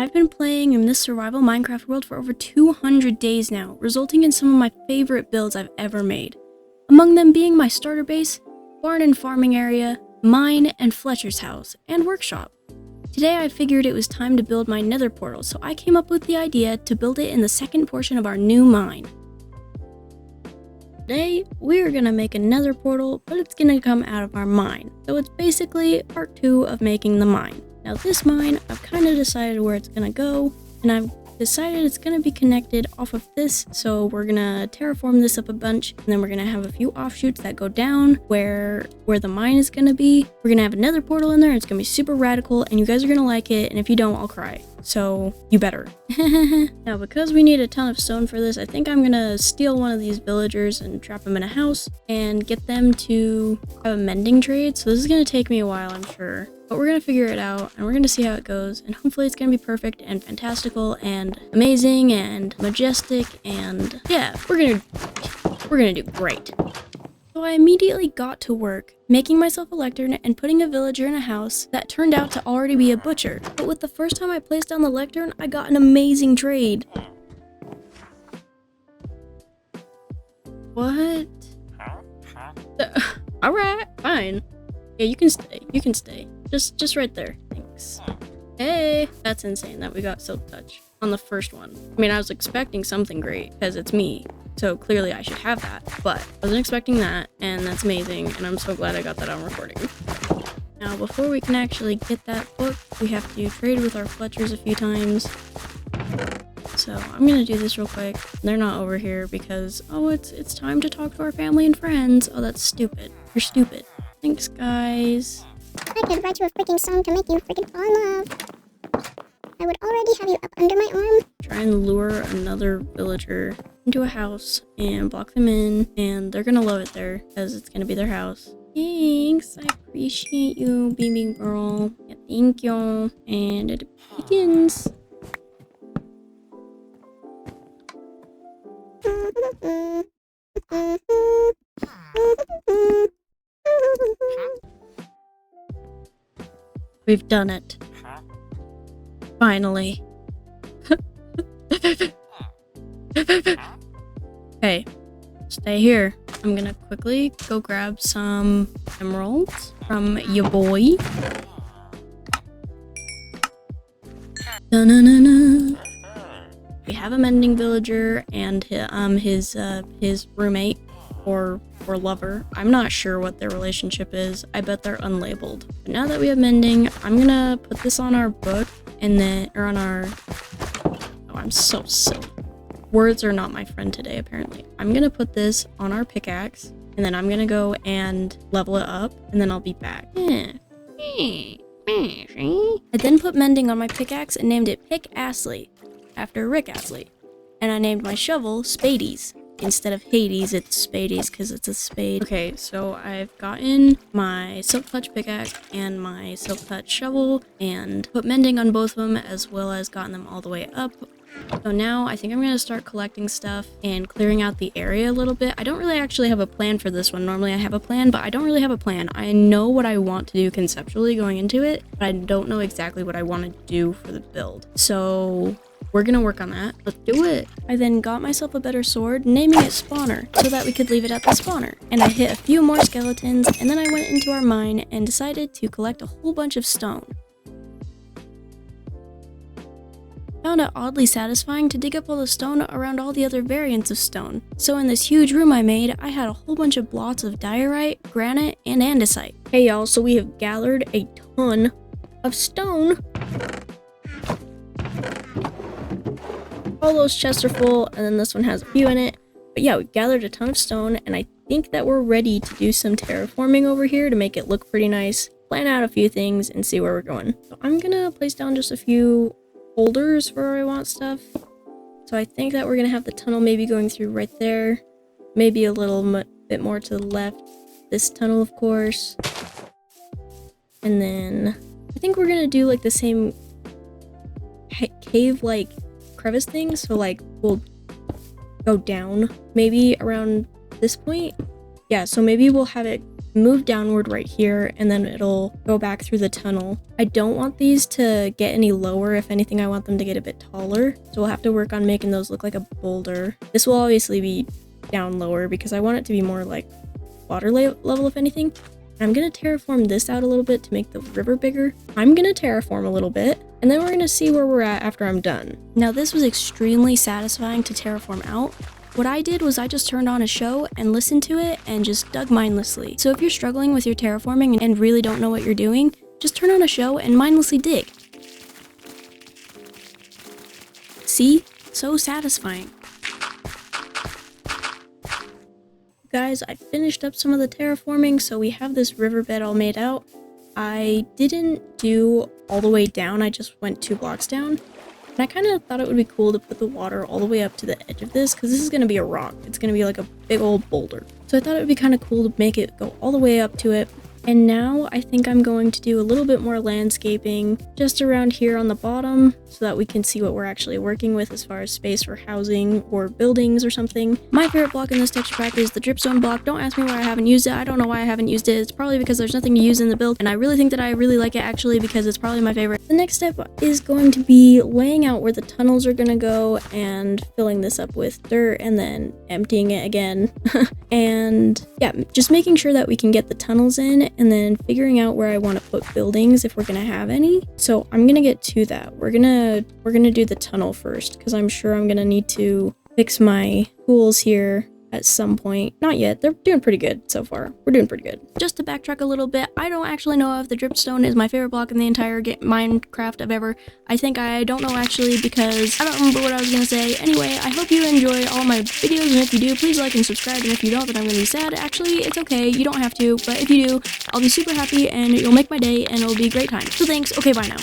I've been playing in this survival Minecraft world for over 200 days now, resulting in some of my favorite builds I've ever made. Among them being my starter base, barn and farming area, mine and Fletcher's house, and workshop. Today I figured it was time to build my Nether Portal, so I came up with the idea to build it in the second portion of our new mine. Today, we're gonna make a Nether Portal, but it's gonna come out of our mine. So it's basically part 2 of making the mine. Now this mine, I've kind of decided where it's gonna go, and I've decided it's gonna be connected off of this, so we're gonna terraform this up a bunch, and then we're gonna have a few offshoots that go down where the mine is gonna be. We're gonna have a Nether Portal in there, and it's gonna be super radical, and you guys are gonna like it, and if you don't, I'll cry. So, you better. Now, because we need a ton of stone for this, I think I'm gonna steal one of these villagers and trap them in a house, and get them to have a mending trade, so this is gonna take me a while, I'm sure. But we're gonna figure it out, and we're gonna see how it goes, and hopefully it's gonna be perfect and fantastical and amazing and majestic, and yeah, we're gonna do great. So I immediately got to work, making myself a lectern and putting a villager in a house that turned out to already be a butcher. But with the first time I placed down the lectern, I got an amazing trade. What? Alright, fine. Yeah, you can stay. Just right there. Thanks. Hey, that's insane that we got silk touch on the first one. I mean, I was expecting something great because it's me, so clearly I should have that, but I wasn't expecting that, and that's amazing, and I'm so glad I got that on recording. Now, before we can actually get that book, we have to trade with our Fletchers a few times. So I'm gonna do this real quick. They're not over here because, oh, it's time to talk to our family and friends. Oh, that's stupid. You're stupid. Thanks, guys. I could write you a freaking song to make you freaking fall in love. I would already have you up under my arm. Try and lure another villager into a house and block them in, and they're gonna love it there because it's gonna be their house. Thanks, I appreciate you, baby girl. Yeah, thank you. And it begins. We've done it. Finally. Hey, stay here. I'm gonna quickly go grab some emeralds from your boy. Da-na-na-na. We have a mending villager and his roommate or lover. I'm not sure what their relationship is. I bet they're unlabeled. But now that we have mending, I'm gonna put this on our book and then, or on our, oh, I'm so silly. Words are not my friend today, apparently. I'm gonna put this on our pickaxe, and then I'm gonna go and level it up, and then I'll be back. I then put mending on my pickaxe and named it Pick Astley, after Rick Astley. And I named my shovel Spades. Instead of Hades, it's Spades because it's a spade. Okay, so I've gotten my silk touch pickaxe and my silk touch shovel and put mending on both of them, as well as gotten them all the way up. So now I think I'm gonna start collecting stuff and clearing out the area a little bit. I don't really actually have a plan for this one. Normally I have a plan, but I don't really have a plan. I know what I want to do conceptually going into it, but I don't know exactly what I want to do for the build. So we're gonna work on that. Let's do it. I then got myself a better sword, naming it Spawner, so that we could leave it at the spawner. And I hit a few more skeletons, and then I went into our mine and decided to collect a whole bunch of stone. Found it oddly satisfying to dig up all the stone around all the other variants of stone. So in this huge room I made, I had a whole bunch of blocks of diorite, granite, and andesite. Hey y'all, so we have gathered a ton of stone. All those chests are full, and then this one has a few in it. But yeah, we gathered a ton of stone, and I think that we're ready to do some terraforming over here to make it look pretty nice, plan out a few things, and see where we're going. So I'm gonna place down just a few holders for where I want stuff. So I think that we're gonna have the tunnel maybe going through right there, maybe a little bit more to the left. This tunnel, of course. And then I think we're gonna do like the same cave-like crevice thing, so like we'll go down maybe around this point. Yeah, so maybe we'll have it move downward right here, and then it'll go back through the tunnel. I don't want these to get any lower. If anything, I want them to get a bit taller. So we'll have to work on making those look like a boulder. This will obviously be down lower because I want it to be more like water level, if anything. I'm gonna terraform this out a little bit to make the river bigger. I'm gonna terraform a little bit, and then we're gonna see where we're at after I'm done. Now this was extremely satisfying to terraform out. What I did was I just turned on a show and listened to it and just dug mindlessly. So if you're struggling with your terraforming and really don't know what you're doing, just turn on a show and mindlessly dig. See? So satisfying. Guys, I finished up some of the terraforming, so we have this riverbed all made out. I didn't do all the way down, I just went 2 blocks down. And I kind of thought it would be cool to put the water all the way up to the edge of this, because this is going to be a rock. It's going to be like a big old boulder. So I thought it would be kind of cool to make it go all the way up to it. And now I think I'm going to do a little bit more landscaping just around here on the bottom so that we can see what we're actually working with as far as space for housing or buildings or something. My favorite block in this texture pack is the dripstone block. Don't ask me why I haven't used it. I don't know why I haven't used it. It's probably because there's nothing to use in the build, and I really think that I really like it actually because it's probably my favorite. The next step is going to be laying out where the tunnels are going to go and filling this up with dirt and then emptying it again. And yeah, just making sure that we can get the tunnels in, and then figuring out where I want to put buildings if we're gonna have any. So I'm gonna get to that. We're gonna do the tunnel first because I'm sure I'm gonna need to fix my tools here at some point. Not yet. They're doing pretty good so far. We're doing pretty good. Just to backtrack a little bit, I don't actually know if the dripstone is my favorite block in the entire Minecraft of ever. I think I don't know actually because I don't remember what I was gonna say. Anyway, I hope you enjoy all my videos, and if you do, please like and subscribe, and if you don't, then I'm gonna be sad. Actually, it's okay. You don't have to, but if you do, I'll be super happy and you'll make my day and it'll be a great time. So thanks. Okay, bye now.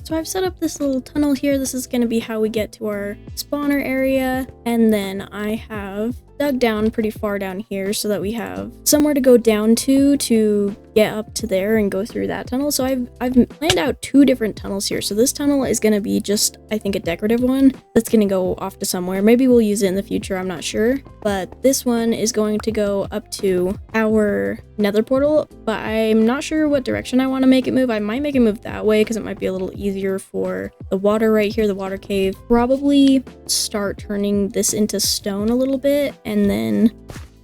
So I've set up this little tunnel here. This is going to be how we get to our spawner area. And then I have dug down pretty far down here so that we have somewhere to go down to get up to there and go through that tunnel. So I've planned out 2 different tunnels here. So this tunnel is going to be just, I think, a decorative one that's going to go off to somewhere. Maybe we'll use it in the future, I'm not sure. But this one is going to go up to our Nether Portal, but I'm not sure what direction I want to make it move. I might make it move that way because it might be a little easier for the water right here, the water cave. Probably start turning this into stone a little bit and then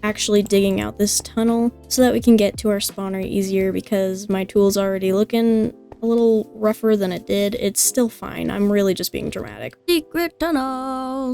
actually digging out this tunnel so that we can get to our spawner easier, because my tool's already looking a little rougher than it did. It's still fine. I'm really just being dramatic. Secret tunnel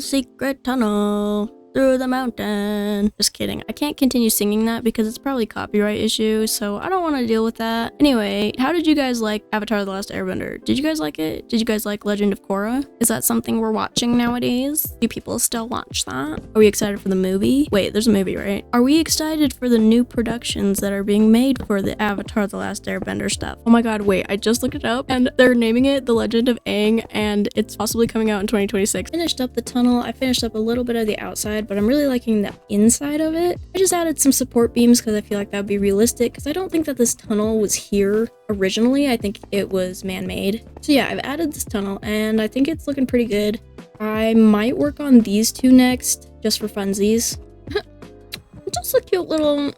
through the mountain. Just kidding. I can't continue singing that because it's probably copyright issue, so I don't want to deal with that. Anyway, how did you guys like Avatar: The Last Airbender? Did you guys like it? Did you guys like Legend of Korra? Is that something we're watching nowadays? Do people still watch that? Are we excited for the movie? Wait, there's a movie, right? Are we excited for the new productions that are being made for the Avatar: The Last Airbender stuff? Oh my god, wait, I just looked it up and they're naming it The Legend of Aang, and it's possibly coming out in 2026. Finished up the tunnel. I finished up a little bit of the outside, but I'm really liking the inside of it. I just added some support beams because I feel like that would be realistic, because I don't think that this tunnel was here originally. I think it was man-made. So yeah, I've added this tunnel and I think it's looking pretty good. I might work on these 2 next just for funsies. Just a cute little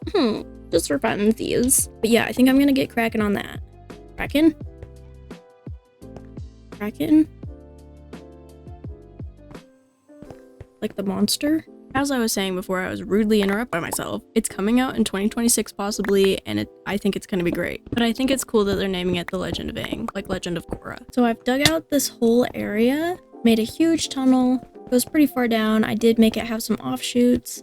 just for funsies. But yeah, I think I'm gonna get cracking on that. Cracking? Like the monster? As I was saying before, I was rudely interrupted by myself. It's coming out in 2026 possibly, and I think it's gonna be great. But I think it's cool that they're naming it The Legend of Aang, like Legend of Korra. So I've dug out this whole area, made a huge tunnel, goes pretty far down. I did make it have some offshoots.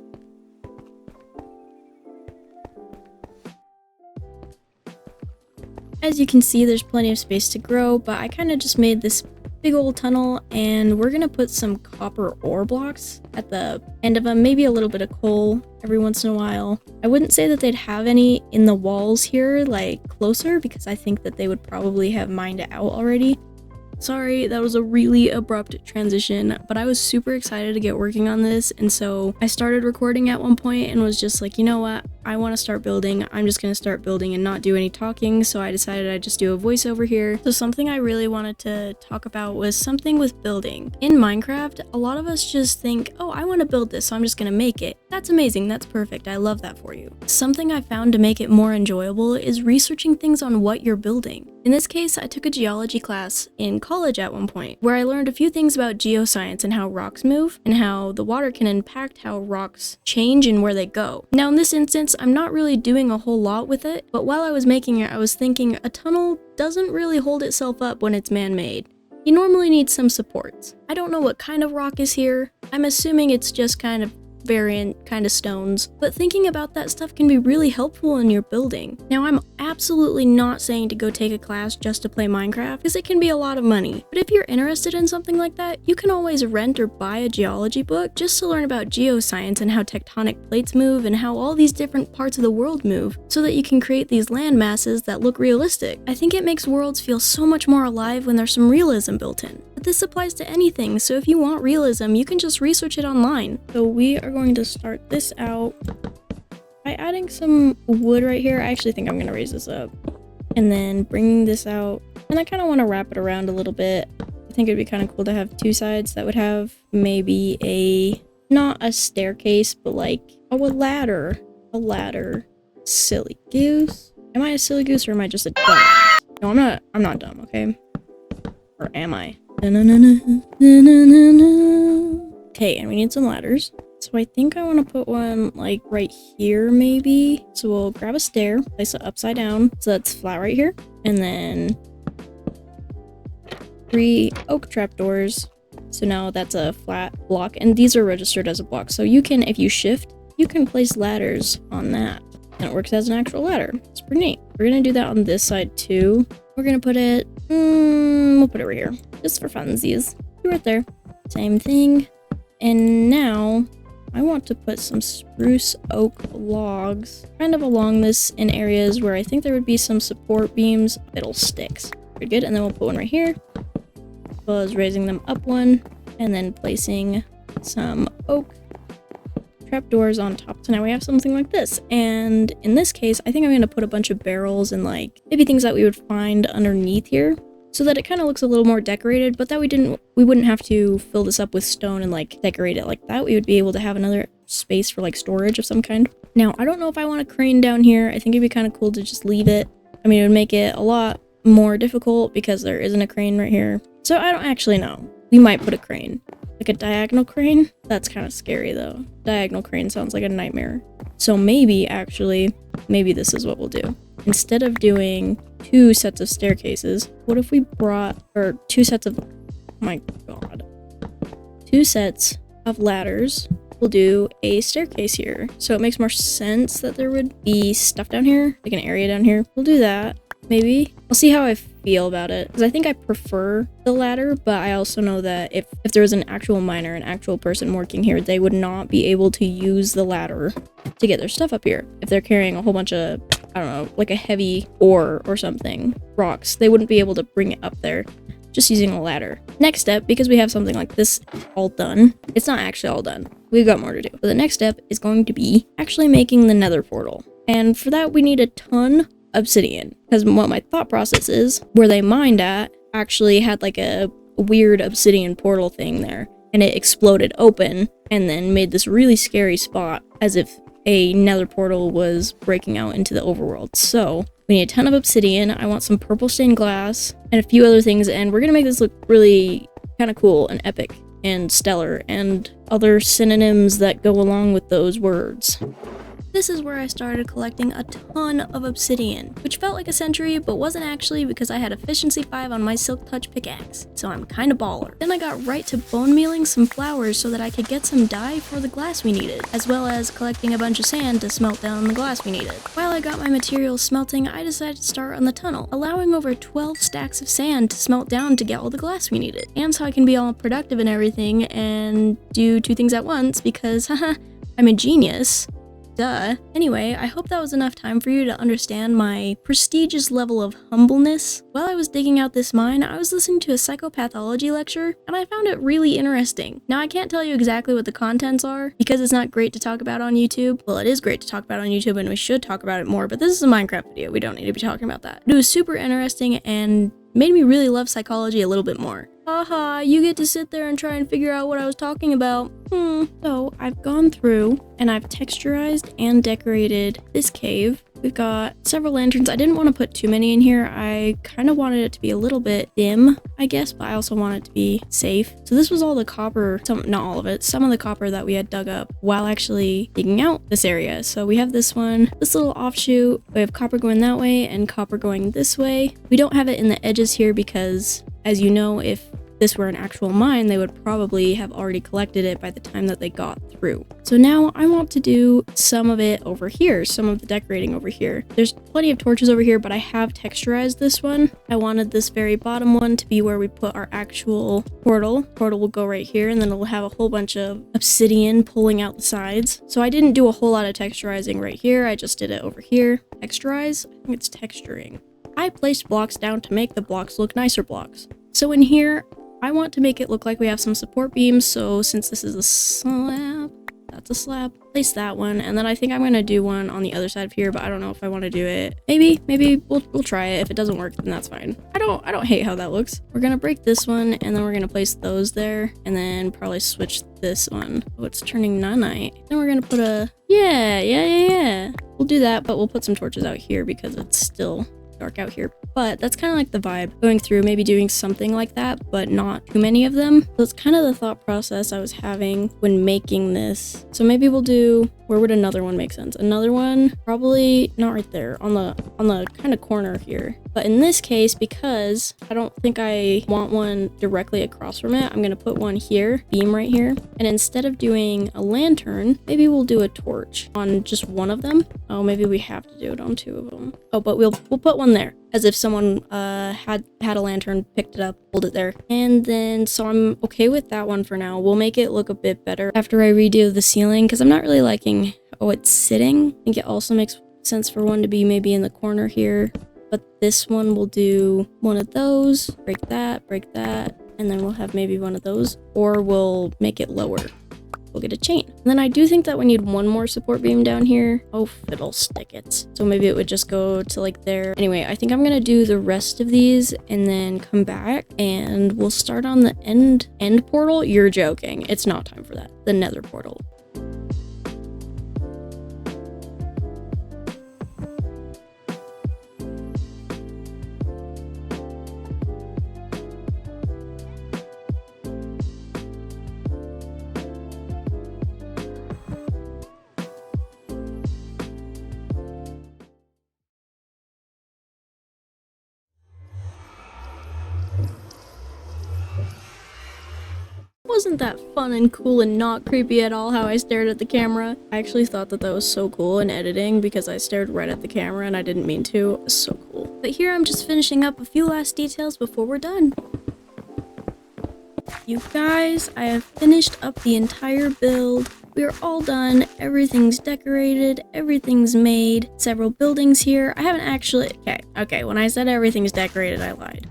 As you can see, there's plenty of space to grow, but I kind of just made this big old tunnel, and we're gonna put some copper ore blocks at the end of them, maybe a little bit of coal every once in a while. I wouldn't say that they'd have any in the walls here, like closer, because I think that they would probably have mined it out already. Sorry, that was a really abrupt transition, but I was super excited to get working on this, and so I started recording at one point and was just like, you know what, I want to start building, I'm just going to start building and not do any talking, so I decided I'd just do a voiceover here. So something I really wanted to talk about was something with building. In Minecraft, a lot of us just think, oh, I want to build this, so I'm just going to make it. That's amazing, that's perfect, I love that for you. Something I found to make it more enjoyable is researching things on what you're building. In this case, I took a geology class in college at one point, where I learned a few things about geoscience and how rocks move, and how the water can impact how rocks change and where they go. Now in this instance, I'm not really doing a whole lot with it, but while I was making it, I was thinking a tunnel doesn't really hold itself up when it's man-made. You normally need some supports. I don't know what kind of rock is here. I'm assuming it's just kind of variant kind of stones, but thinking about that stuff can be really helpful in your building. Now, I'm absolutely not saying to go take a class just to play Minecraft, because it can be a lot of money. But if you're interested in something like that, you can always rent or buy a geology book just to learn about geoscience and how tectonic plates move and how all these different parts of the world move, so that you can create these land masses that look realistic. I think it makes worlds feel so much more alive when there's some realism built in. But this applies to anything, so if you want realism, you can just research it online. So we are going to start this out by adding some wood right here. I actually think I'm going to raise this up and then bring this out, and I kind of want to wrap it around a little bit. I think it'd be kind of cool to have two sides that would have maybe not a staircase, but like a ladder. Silly goose. Am I a silly goose or am I just a dumb? No, I'm not dumb, okay? Or am I? Okay, and we need some ladders. So I think I want to put one like right here maybe. So we'll grab a stair, place it upside down so that's flat right here. And then 3 oak trapdoors. So now that's a flat block, and these are registered as a block. So you can, if you shift, you can place ladders on that. And it works as an actual ladder. It's pretty neat. We're gonna do that on this side too. We're gonna put it, we'll put it right here, just for funsies. Right there. Same thing. And now I want to put some spruce oak logs kind of along this in areas where I think there would be some support beams. It'll sticks. Pretty good. And then we'll put one right here, as well as raising them up one, and then placing some oak trapdoors on top. So now we have something like this. And in this case, I think I'm going to put a bunch of barrels and like maybe things that we would find underneath here, so that it kind of looks a little more decorated, but that we wouldn't have to fill this up with stone and like decorate it like that. We would be able to have another space for like storage of some kind. Now, I don't know if I want a crane down here. I think it'd be kind of cool to just leave it. I mean, it would make it a lot more difficult because there isn't a crane right here. So I don't actually know. We might put a crane. Like a diagonal crane? That's kind of scary though. Diagonal crane sounds like a nightmare. So maybe this is what we'll do. Instead of doing 2 sets of staircases, what if we brought, or 2 sets of, oh my god, 2 sets of ladders. We'll do a staircase here. So it makes more sense that there would be stuff down here, like an area down here. We'll do that. Maybe. I'll see how I feel about it, because I think I prefer the ladder, but I also know that if there was an actual miner, an actual person working here, they would not be able to use the ladder to get their stuff up here. If they're carrying a whole bunch of, I don't know, like a heavy ore or something, rocks, they wouldn't be able to bring it up there just using a ladder. Next step, because we have something like this all done, it's not actually all done. We've got more to do. But the next step is going to be actually making the Nether Portal. And for that, we need a ton obsidian, because what my thought process is, where they mined at actually had like a weird obsidian portal thing there, and it exploded open and then made this really scary spot as if a nether portal was breaking out into the overworld. So we need a ton of obsidian. I want some purple stained glass and a few other things, and we're gonna make this look really kind of cool and epic and stellar and other synonyms that go along with those words. This is where I started collecting a ton of obsidian, which felt like a century, but wasn't actually, because I had efficiency 5 on my silk touch pickaxe, so I'm kinda baller. Then I got right to bone mealing some flowers so that I could get some dye for the glass we needed, as well as collecting a bunch of sand to smelt down the glass we needed. While I got my materials smelting, I decided to start on the tunnel, allowing over 12 stacks of sand to smelt down to get all the glass we needed. And so I can be all productive and everything and do 2 things at once, because haha, I'm a genius. Duh. Anyway, I hope that was enough time for you to understand my prestigious level of humbleness. While I was digging out this mine, I was listening to a psychopathology lecture, and I found it really interesting. Now, I can't tell you exactly what the contents are, because it's not great to talk about on YouTube. Well, it is great to talk about on YouTube, and we should talk about it more, but this is a Minecraft video. We don't need to be talking about that. It was super interesting and made me really love psychology a little bit more. Haha, you get to sit there and try and figure out what I was talking about. So I've gone through and I've texturized and decorated this cave. We've got several lanterns. I didn't want to put too many in here. I kind of wanted it to be a little bit dim, I guess, but I also want it to be safe. So this was all the copper, not all of it, some of the copper that we had dug up while actually digging out this area. So we have this one, this little offshoot. We have copper going that way and copper going this way. We don't have it in the edges here because, as you know, if this were an actual mine, they would probably have already collected it by the time that they got through. So now I want to do some of it over here, some of the decorating over here. There's plenty of torches over here, but I have texturized this one. I wanted this very bottom one to be where we put our actual portal. Portal will go right here, and then it'll have a whole bunch of obsidian pulling out the sides. So I didn't do a whole lot of texturizing right here. I just did it over here. Texturize? I think it's texturing. I placed blocks down to make the blocks look nicer blocks. So in here, I want to make it look like we have some support beams, so since this is a slab, that's a slab, place that one, and then I think I'm gonna do one on the other side of here, but I don't know if I want to do it. Maybe we'll try it. If it doesn't work, then that's fine. I don't hate how that looks. We're gonna break this one, and then we're gonna place those there, and then probably switch this one. Oh, it's turning nanite. Then we're gonna put a yeah. We'll do that, but we'll put some torches out here because it's still dark out here. But that's kind of like the vibe, going through, maybe doing something like that, but not too many of them. So it's kind of the thought process I was having when making this. So maybe we'll do, where would another one make sense? Another one, probably not right there, on the kind of corner here. But in this case, because I don't think I want one directly across from it, I'm gonna put one here, beam right here. And instead of doing a lantern, maybe we'll do a torch on just one of them. Oh, maybe we have to do it on two of them. Oh, but we'll put one there, as if someone had a lantern, picked it up, hold it there. And then, so I'm okay with that one for now. We'll make it look a bit better after I redo the ceiling, because I'm not really liking how it's sitting. I think it also makes sense for one to be maybe in the corner here. But this one will do one of those, break that, and then we'll have maybe one of those, or we'll make it lower. We'll get a chain. And then I do think that we need one more support beam down here. Oh, fiddlestickets. So maybe it would just go to like there. Anyway, I think I'm gonna do the rest of these and then come back and we'll start on the end portal. You're joking. It's not time for that. The Nether Portal. Wasn't that fun and cool and not creepy at all how I stared at the camera? I actually thought that was so cool in editing because I stared right at the camera and I didn't mean to. It was so cool. But here I'm just finishing up a few last details before we're done. You guys, I have finished up the entire build. We are all done. Everything's decorated. Everything's made. Several buildings here. I haven't actually... Okay, when I said everything's decorated, I lied.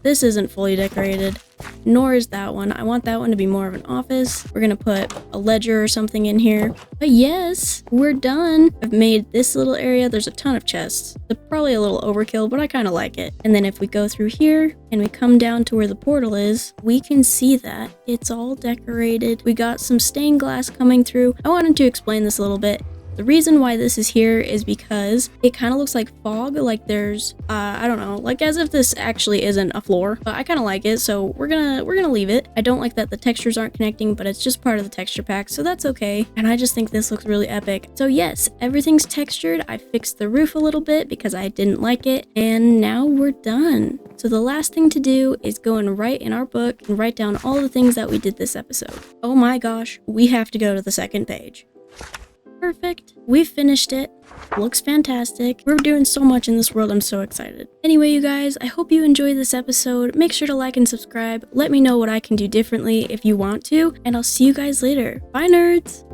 This isn't fully decorated, nor is that one. I want that one to be more of an office. We're gonna put a ledger or something in here. But yes, we're done. I've made this little area. There's a ton of chests. They're probably a little overkill, but I kind of like it. And then if we go through here and we come down to where the portal is, we can see that it's all decorated. We got some stained glass coming through. I wanted to explain this a little bit. The reason why this is here is because it kind of looks like fog, like there's, I don't know, like as if this actually isn't a floor, but I kind of like it, so we're gonna leave it. I don't like that the textures aren't connecting, but it's just part of the texture pack, so that's okay. And I just think this looks really epic. So yes, everything's textured. I fixed the roof a little bit because I didn't like it, and now we're done. So the last thing to do is go and write in our book and write down all the things that we did this episode. Oh my gosh, we have to go to the second page. Perfect. We finished it. Looks fantastic. We're doing so much in this world. I'm so excited. Anyway, you guys, I hope you enjoyed this episode. Make sure to like and subscribe. Let me know what I can do differently if you want to, and I'll see you guys later. Bye, nerds!